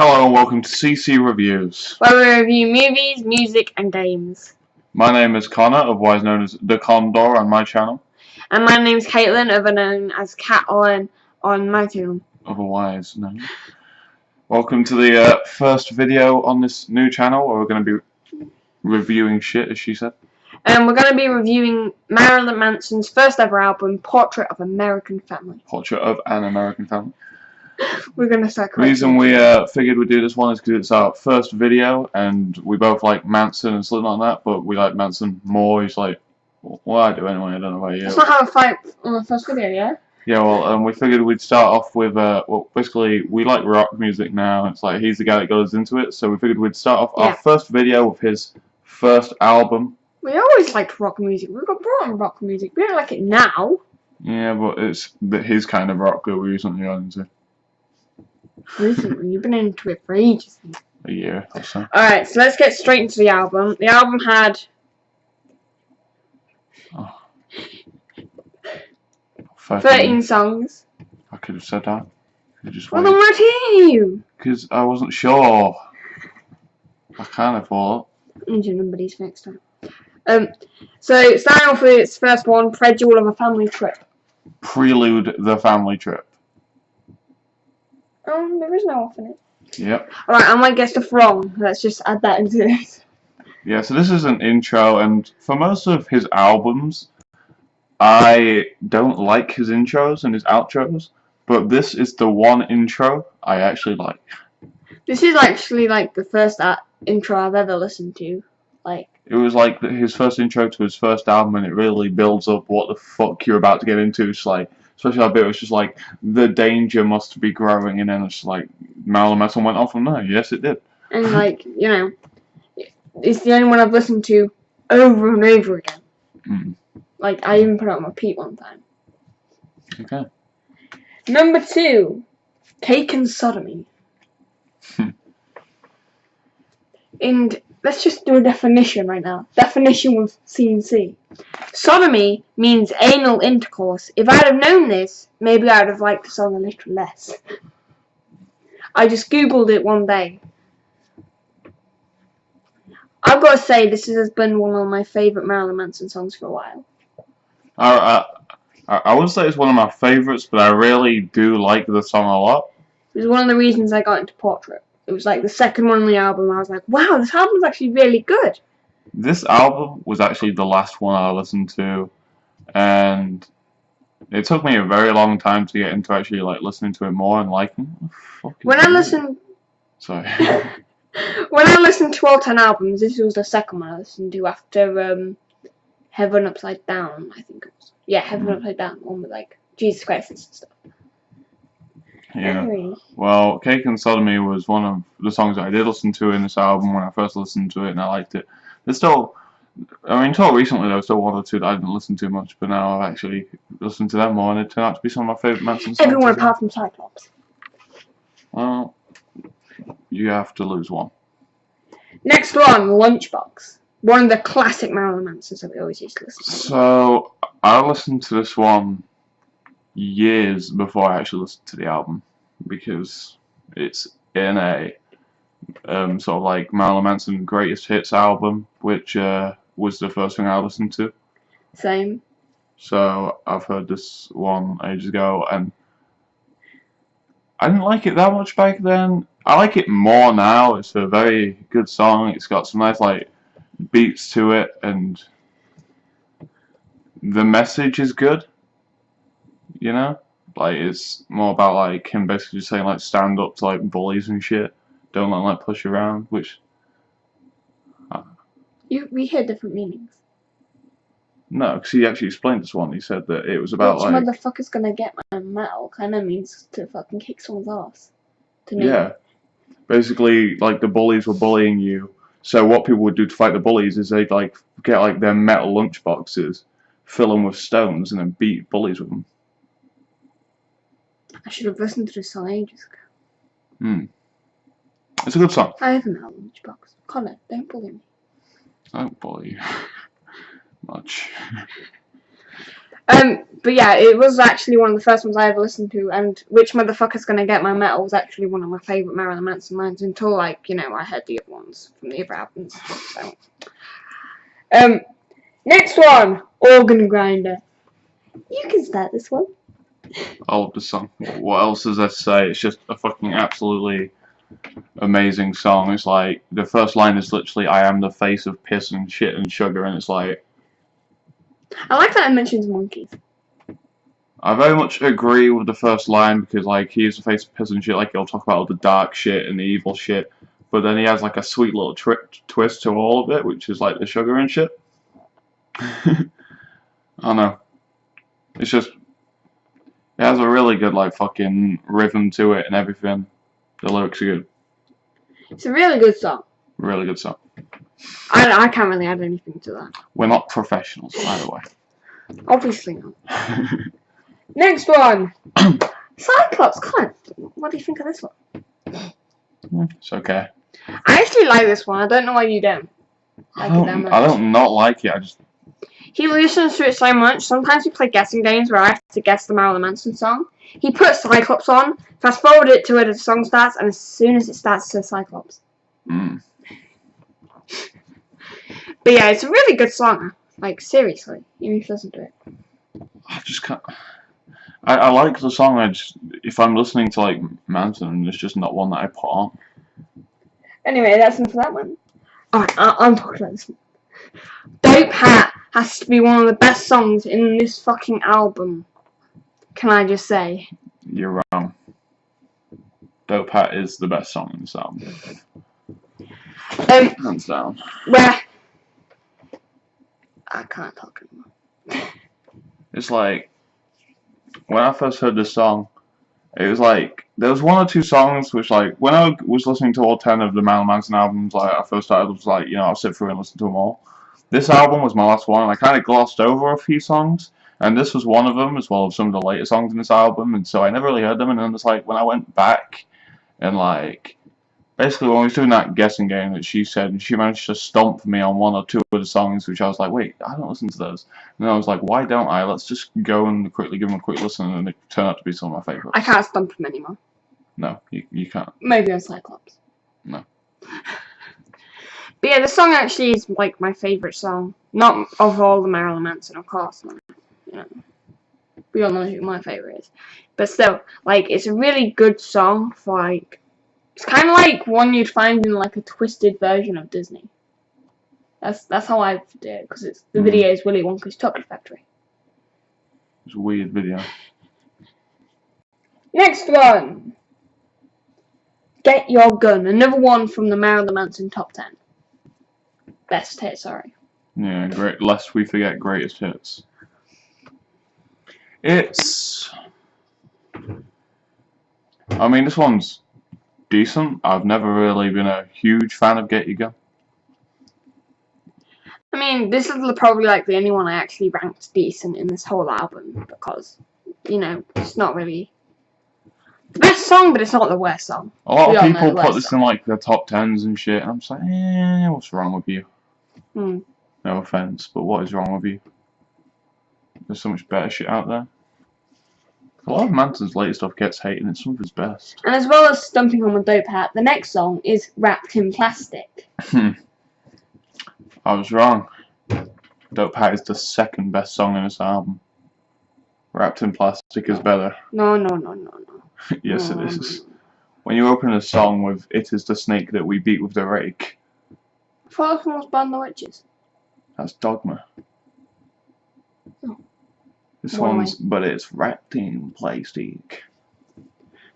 Hello and welcome to CC Reviews, where we review movies, music, and games. My name is Connor, otherwise known as DACONDOR on my channel. And my name's Caitlin, otherwise known as CATOLIN on my channel. Otherwise known. Welcome to the first video on this new channel where we're going to be reviewing shit, as she said. And we're going to be reviewing Marilyn Manson's first ever album, Portrait of American Family. Portrait of an American Family. We're going to start The reason we figured we'd do this one is because it's our first video and we both like Manson and something like that, but we like Manson more. He's like, well, I do anyway, I don't know about you. Let's not have a fight on the first video, yeah? Yeah, well, we figured we'd start off with, well, basically, we like rock music now. It's like, he's the guy that got us into it, so we figured we'd start off our first video with his first album. We always liked rock music. We got brought on rock music. We don't like it now. Yeah, but it's his kind of rock that we recently got into. Recently? You've been into it for ages. A year or so. Alright, so let's get straight into the album. The album had... 13 songs. I could have said that. Well, then why didn't you? Because I wasn't sure. I kind of thought. I need to remember these next time. So, starting off with its first one, Prelude of a Family Trip. Prelude the Family Trip. Oh, there is no off in it. Yep. Alright, I might get stuff wrong. Let's just add that into this. Yeah, so this is an intro, and for most of his albums, I don't like his intros and his outros, but this is the one intro I actually like. This is actually like the first intro I've ever listened to. Like, it was like his first intro to his first album, and it really builds up what the fuck you're about to get into. It's like, especially that bit was just like, the danger must be growing, and then it's like, Marilyn Manson went on from there. Yes, it did. And like, you know, it's the only one I've listened to over and over again. Mm. Like, I even put it on repeat one time. Okay. Number 2, Cake and Sodomy. And let's just do a definition right now. Definition with C&C. Sodomy means anal intercourse. If I'd have known this, maybe I'd have liked the song a little less. I just googled it one day. I've got to say, this has been one of my favourite Marilyn Manson songs for a while. I would say it's one of my favourites, but I really do like the song a lot. It was one of the reasons I got into Portrait. It was like the second one on the album. I was like, wow, this album's actually really good. This album was actually the last one I listened to, and it took me a very long time to get into actually like listening to it more and liking it. When I listened... Sorry. When I listened to all 10 albums, this was the second one I listened to after Heaven Upside Down, I think it was. Yeah, Heaven Upside Down, one with like Jesus Christ and stuff. Yeah. Anyway. Well, Cake and Sodomy was one of the songs that I did listen to in this album when I first listened to it, and I liked it. There's still, I mean, until recently there was still one or two that I didn't listen to much, but now I've actually listened to them more, and it turned out to be some of my favourite Manson songs. Everyone apart from Cyclops. Well, you have to lose one. Next one, Lunchbox. One of the classic Marilyn Mansons that we always used to listen to. So, I listened to this one years before I actually listened to the album, because it's in a sort of like Marilyn Manson Greatest Hits album, which was the first thing I listened to. Same. So I've heard this one ages ago, and I didn't like it that much back then. I like it more now. It's a very good song. It's got some nice like beats to it, and the message is good. You know, like it's more about like him basically just saying like stand up to like bullies and shit. Don't let them like push you around. Which we hear different meanings. No, because he actually explained this one. He said that it was about which like motherfucker's gonna get my metal kind of means to fucking kick someone's ass. To me. Yeah, basically like the bullies were bullying you. So what people would do to fight the bullies is they'd like get like their metal lunchboxes, fill them with stones, and then beat bullies with them. I should have listened to this song ages ago. It's a good song. I have a metal lunchbox. Connor, don't bully me. I don't bully you much. But yeah, it was actually one of the first ones I ever listened to, and Which Motherfucker's Gonna Get My Medal was actually one of my favourite Marilyn Manson lines until, like, you know, I heard the other ones from the other albums. So. Next one, Organ Grinder. You can start this one. I love the song. What else is there to say? It's just a fucking absolutely amazing song. It's like, the first line is literally, I am the face of piss and shit and sugar, and it's like... I like that it mentions monkeys. I very much agree with the first line, because, like, he is the face of piss and shit, like, he'll talk about all the dark shit and the evil shit, but then he has, like, a sweet little twist to all of it, which is, like, the sugar and shit. I don't know. It's just... It has a really good, like, fucking rhythm to it and everything. The lyrics are good. It's a really good song. Really good song. I can't really add anything to that. We're not professionals, by the way. Obviously not. Next one. Cyclops. Colin, what do you think of this one? It's okay. I actually like this one. I don't know why you don't. I don't not like it. I just... He listens to it so much. Sometimes we play guessing games where I have to guess the Marilyn Manson song. He puts Cyclops on, fast forward it to where the song starts, and as soon as it starts, it says Cyclops. Mm. But yeah, it's a really good song. Like, seriously, you should listen to it. I just can't... I like the song, if I'm listening to, like, Manson, it's just not one that I put on. Anyway, that's enough for that one. Alright, I'm talking about this one. Dope Hat has to be one of the best songs in this fucking album. Can I just say? You're wrong. Dope Hat is the best song in this album. Hands down. Where... I can't talk anymore. It's like... When I first heard this song, it was like... There was one or two songs which, like... When I was listening to all 10 of the Marilyn Manson albums, like, I first started, it was like, you know, I'll sit through and listen to them all. This album was my last one, and I kind of glossed over a few songs, and this was one of them, as well as some of the later songs in this album, and so I never really heard them, and then it's like, when I went back, and like, basically when we was doing that guessing game that she said, and she managed to stomp me on one or two of the songs, which I was like, wait, I don't listen to those. And then I was like, why don't I? Let's just go and quickly give them a quick listen, and it turned out to be some of my favourites. I can't stomp him anymore. No, you can't. Maybe on Cyclops. No. But yeah, the song actually is, like, my favourite song. Not of all the Marilyn Manson, of course. You know, we all know who my favourite is. But still, like, it's a really good song for, like... It's kind of like one you'd find in, like, a twisted version of Disney. That's how I do it, because the video is Willy Wonka's Chocolate Factory. It's a weird video. Next one! Get Your Gun. Another one from the Marilyn Manson Top 10. Best hit, sorry. Yeah, great. Lest we forget greatest hits. It's... I mean, this one's decent. I've never really been a huge fan of Get Your Gun. I mean, this is probably like the only one I actually ranked decent in this whole album, because, you know, it's not really the best song, but it's not the worst song. A lot of people put this in like their top 10s and shit, and I'm just like, what's wrong with you? No offense, but what is wrong with you? There's so much better shit out there. A lot of Manson's later stuff gets hated, and it's some of his best. And as well as Stumping on the Dope Hat, the next song is Wrapped in Plastic. I was wrong. Dope Hat is the second best song in this album. Wrapped in Plastic is better. No. Yes, it is. When you open a song with "It is the snake that we beat with the rake," I thought this one was Burn the Witches. that's Dogma. Oh. This one's, but it's wrapped in plastic.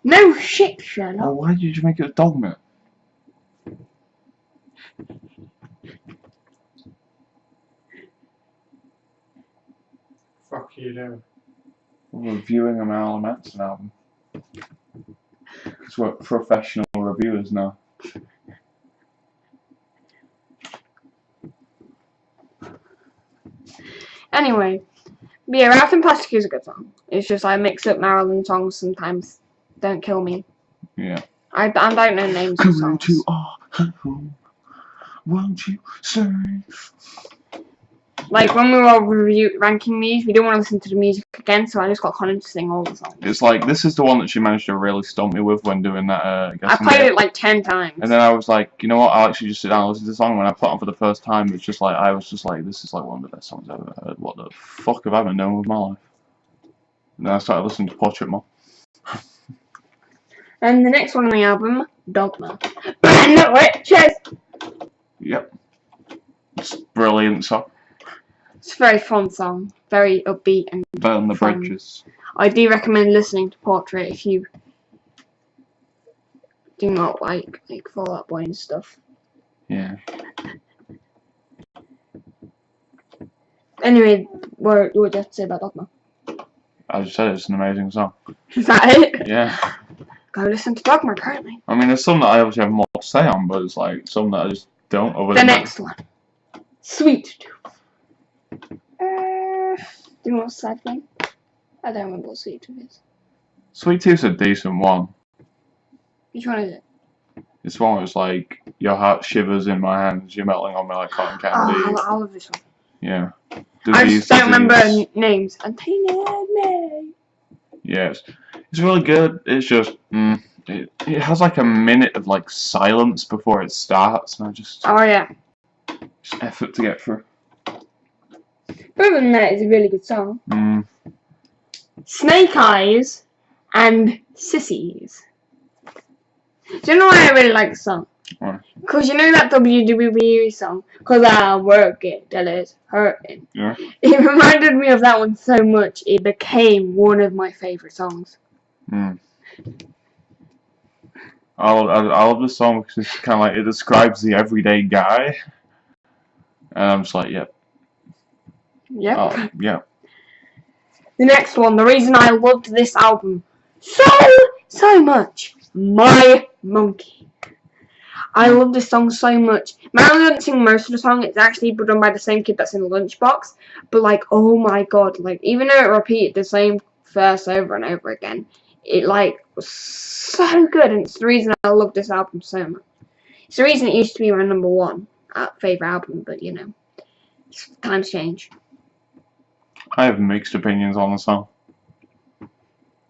No shit, Sherlock. Well, why did you make it Dogma? Fuck you doing? We're reviewing a Marilyn Manson album. Because we're professional reviewers now. Anyway, yeah, Wrapped in Plastic is a good song. It's just I mix up Marilyn songs sometimes. Don't kill me. Yeah. I don't know names of songs. Come to our home, won't you, sir? Like when we were all ranking these, we didn't want to listen to the music again, so I just got Connor to sing all the songs. It's like, this is the one that she managed to really stump me with when doing that. I played it like 10 times. And then I was like, you know what? I'll actually just sit down and listen to the song. When I put it on for the first time, it's just like, I was just like, this is like one of the best songs I've ever heard. What the fuck have I been doing with my life? And then I started listening to Portrait more. And the next one on the album, Dogma. Brand new witches! Yep. It's a brilliant song. It's a very fun song, very upbeat and Burn the fun. Bridges. I do recommend listening to Portrait if you do not like Fall Out Boy and stuff. Yeah. Anyway, what do you have to say about Dogma? I just said it's an amazing song. Is that it? Yeah. Go listen to Dogma, apparently. I mean, there's some that I obviously have more to say on, but it's like some that I just don't. The next one, Sweet Tooth. Do you want to say thing? I don't remember what Sweet Tooth is. Sweet Tooth's a decent one. Which one is it? It's one where it's like, your heart shivers in my hands, you're melting on me like cotton candy. Oh, I love this one. Yeah. I just don't remember names. Me. Yeah, it's really good. It's just, it has like a minute of like silence before it starts, and I just, Oh yeah. just effort to get through. Other than that, it's a really good song. Snake Eyes and Sissies. Do you know why I really like the song? Why? Because you know that WWE song? Because I work it till it's hurting. Yeah. It reminded me of that one so much, it became one of my favourite songs. I love this song because it's kind of like, it describes the everyday guy. And I'm just like, yep. Yep. Oh, yeah. The next one, the reason I loved this album so much, My Monkey. I love this song so much. Marilyn doesn't sing most of the song, it's actually done by the same kid that's in the Lunchbox. But like, oh my god, like, even though it repeated the same verse over and over again, it like was so good, and it's the reason I love this album so much. It's the reason it used to be my #1 favourite album, but you know, times change. I have mixed opinions on the song.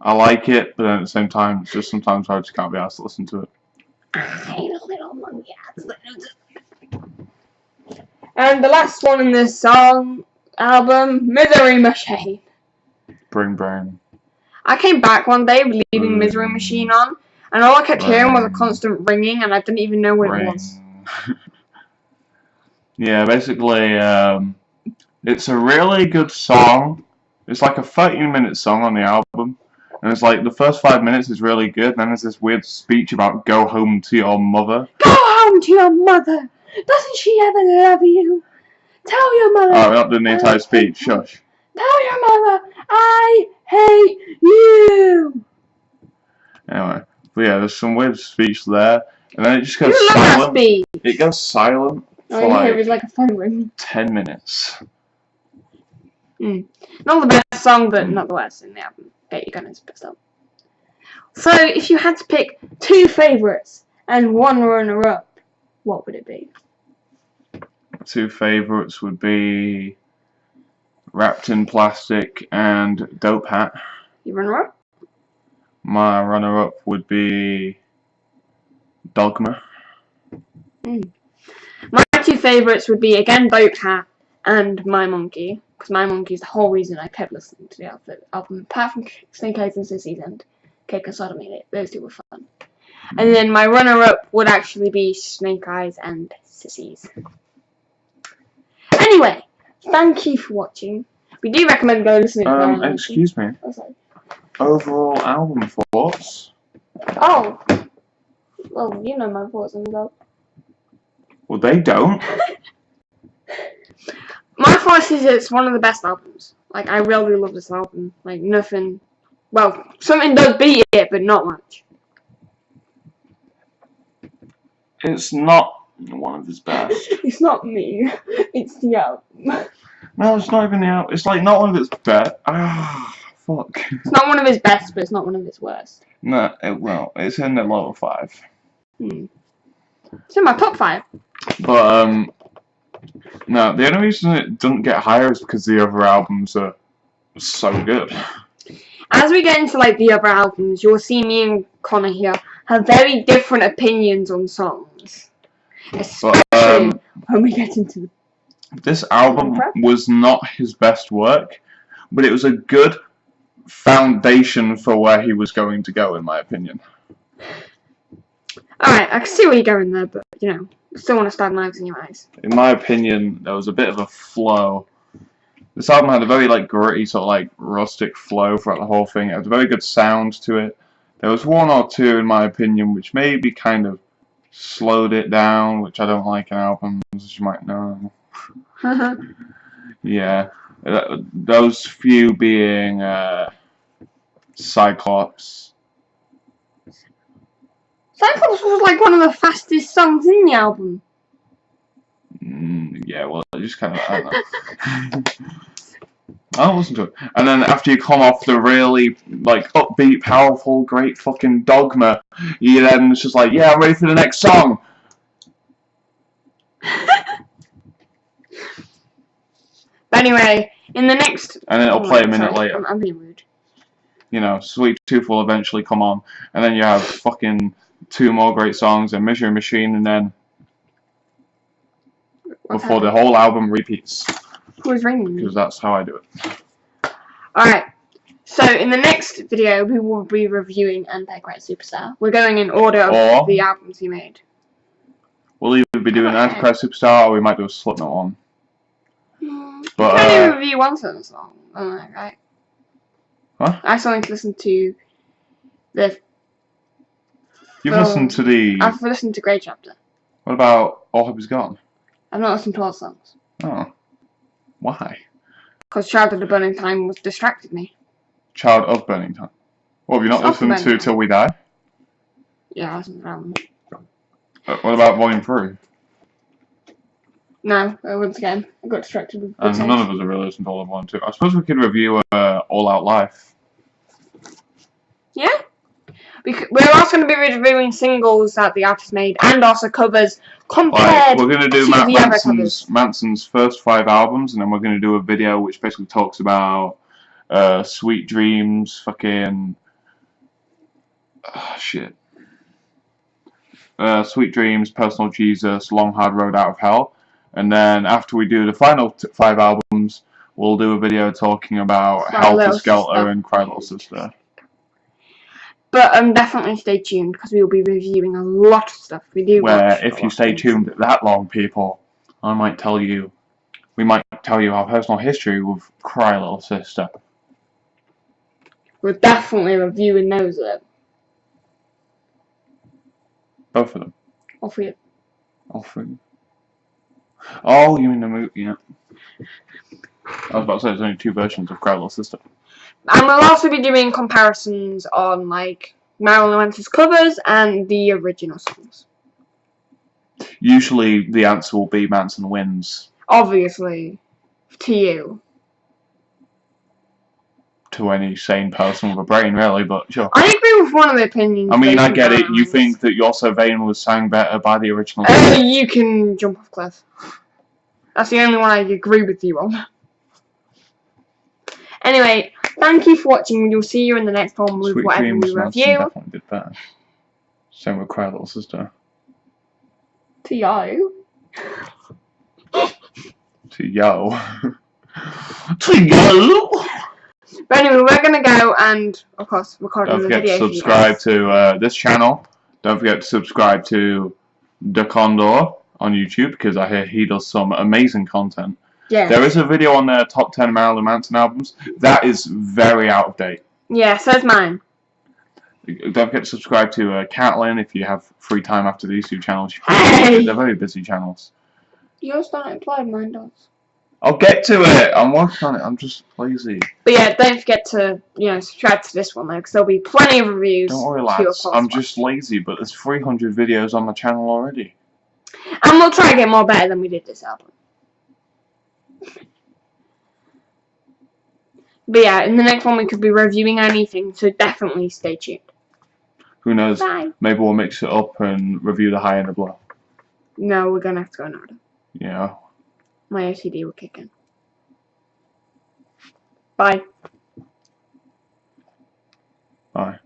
I like it, but then at the same time, it's just sometimes I just can't be asked to listen to it. I hate a little monkey. And the last one in this song album, Misery Machine. Bring Brain. I came back one day leaving Misery Machine on, and all I kept hearing was a constant ringing, and I didn't even know what it was. Yeah, basically, it's a really good song. It's like a 13-minute song on the album. And it's like, the first 5 minutes is really good, and then there's this weird speech about go home to your mother. Go home to your mother! Doesn't she ever love you? Tell your mother... Oh, we're not doing the entire speech, shush. Tell your mother, I hate you! Anyway, but yeah, there's some weird speech there, and then it just goes You love that silent. speech. It goes silent for It was like a phone ring. 10 minutes. Not the best song, but not the worst in the album. Bet you're gonna pissed up. So, if you had to pick 2 favourites and 1 runner-up, what would it be? 2 favourites would be Wrapped in Plastic and Dope Hat. Your runner-up? My runner-up would be Dogma. My 2 favourites would be, again, Dope Hat and My Monkey. Because My Monkey is the whole reason I kept listening to the album. Apart from Snake Eyes and Sissies and Cake and Sodomy, those 2 were fun. And then my runner-up would actually be Snake Eyes and Sissies. Anyway, thank you for watching. We do recommend going listening to excuse me. Oh, sorry. Overall album thoughts? Oh. Well, you know my thoughts on that. Well, they don't. My thoughts is it's one of the best albums. Like, I really love this album. Like, nothing... Well, something does beat it, but not much. It's not one of his best. It's not me. It's the album. No, it's not even the album. It's like not one of his best. Ah, fuck. It's not one of his best, but it's not one of his worst. No, well, it's in the lower 5. It's in my top 5. But, No, the only reason it doesn't get higher is because the other albums are so good. As we get into like the other albums, you'll see me and Connor here have very different opinions on songs. Especially when we get into this album was not his best work, but it was a good foundation for where he was going to go, in my opinion. Alright, I can see where you're going there, but you know, still want to stab knives in your eyes. In my opinion, there was a bit of a flow. This album had a very like gritty, sort of like rustic flow throughout the whole thing. It had a very good sound to it. There was one or two, in my opinion, which maybe kind of slowed it down, which I don't like in albums, as you might know. Yeah, those few being Cyclops. Cyclops was like one of the fastest songs in the album. Yeah, well, I just kind of, I don't know. I'll listen to it. And then after you come off the really, like, upbeat, powerful, great fucking Dogma, you then it's just like, yeah, I'm ready for the next song. But anyway, in the next... And then it'll play a minute later. I'm being rude. You know, Sweet Tooth will eventually come on. And then you have fucking 2 more great songs, and Measuring Machine, and then... before the whole album repeats. Who's ringing me? Because that's how I do it. Alright, so in the next video we will be reviewing Antichrist Superstar. We're going in order of the albums he made. We'll either be doing Antichrist Superstar or we might do a Slipknot one. But we can only review one certain song, right? Huh? I still need to listen to the... You've listened to the... I've listened to Grey Chapter. What about All Hope Is Gone? I've not listened to all the songs. Oh. Why? Because Child of the Burning Time was distracted me. Child of Burning Time? What, have you not listened to Till We Die? Yeah, I listened to that one. What about Volume 3? No, once again, I got distracted with And none of us have really listened to all of 1 and 2. I suppose we could review All Out Life. Yeah? We're also going to be reviewing singles that the artist made and also covers compared we're going to do to Manson's first 5 albums, and then we're going to do a video which basically talks about Sweet Dreams, fucking... shit. Sweet Dreams, Personal Jesus, Long Hard Road Out of Hell. And then after we do the final 5 albums, we'll do a video talking about Helter Skelter and Cry Little Sister. But definitely stay tuned because we will be reviewing a lot of stuff. If you stay tuned that long, people, we might tell you our personal history with Cry Little Sister. We're definitely reviewing those though. Both of them. All 3. All 3. Oh, you mean the movie? Yeah. I was about to say there's only 2 versions of Cry Little Sister. And we'll also be doing comparisons on like Marilyn Manson's covers and the original songs. Usually the answer will be Manson wins. Obviously. To you. To any sane person with a brain, really, but sure. I agree with one of the opinions. I mean, I get it. You think that You're So Vain was sang better by the original. You can jump off cliff. That's the only one I agree with you on. Anyway, thank you for watching. We'll see you in the next one with whatever we review. Definitely did better. Same with Cry Little Sister. To yo. To yo. To yo. But anyway, we're gonna go and, of course, record the video. Don't forget to subscribe to this channel. Don't forget to subscribe to DACONDOR on YouTube because I hear he does some amazing content. Yeah. There is a video on their top 10 Marilyn Manson albums. That is very out of date. Yeah, so is mine. Don't forget to subscribe to CATOLIN if you have free time after these 2 channels. Hey! They're very busy channels. Yours don't apply, mine does. I'll get to it. I'm working on it. I'm just lazy. But yeah, don't forget to, subscribe to this one though, because there'll be plenty of reviews. Don't worry, lads. I'm just lazy, but there's 300 videos on the channel already. And we'll try to get more better than we did this album. But yeah, in the next one we could be reviewing anything, so definitely stay tuned. Who knows? Bye. Maybe we'll mix it up and review the high and the low. No, we're gonna have to go in order. Yeah. my OCD would kick in. Bye. Bye.